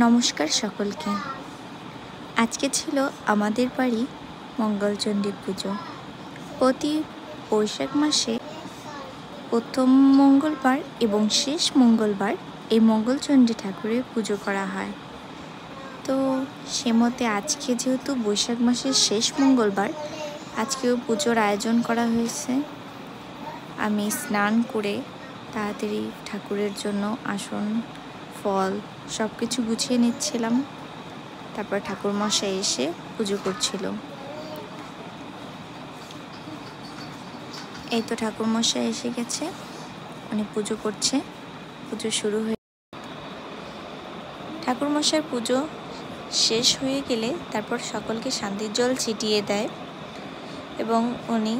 নমস্কার সকলকে। আজকে ছিল আমাদের বাড়ি মঙ্গলচণ্ডী পুজো। প্রতি বৈশাখ মাসে প্রথম মঙ্গলবার এবং শেষ মঙ্গলবার এই মঙ্গলচণ্ডী ঠাকুরের পুজো করা হয়। তো সে মতে আজকে যেহেতু বৈশাখ মাসের শেষ মঙ্গলবার, আজকেও পুজোর আয়োজন করা হয়েছে। আমি স্নান করে তাড়াতাড়ি ঠাকুরের জন্য আসন, ফল সব কিছু গুছিয়ে নিচ্ছিলাম। তারপর ঠাকুরমশাই এসে পুজো করছিল। এই তো ঠাকুরমশাই এসে গেছে, উনি পুজো করছে। পুজো শুরু হয়ে ঠাকুরমশাইয়ের পুজো শেষ হয়ে গেলে তারপর সকলকে শান্তির জল ছিটিয়ে দেয় এবং উনি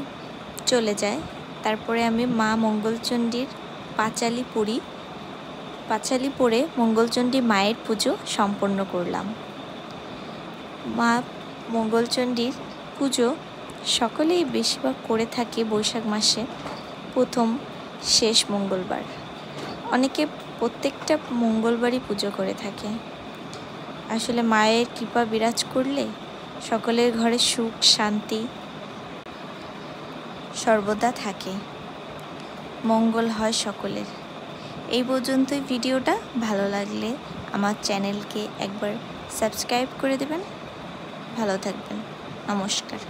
চলে যায়। তারপরে আমি মা মঙ্গলচণ্ডীর পাঁচালি পরে মঙ্গলচণ্ডী মায়ের পুজো সম্পন্ন করলাম। মা মঙ্গলচণ্ডীর পুজো সকলেই বেশিরভাগ করে থাকে বৈশাখ মাসে প্রথম শেষ মঙ্গলবার। অনেকে প্রত্যেকটা মঙ্গলবারই পুজো করে থাকে। আসলে মায়ের কৃপা বিরাজ করলে সকলের ঘরে সুখ শান্তি সর্বদা থাকে, মঙ্গল হয় সকলের। এই পর্যন্তই ভিডিওটা। ভালো লাগলে আমার চ্যানেলকে একবার সাবস্ক্রাইব করে দেবেন। ভালো থাকবেন। নমস্কার।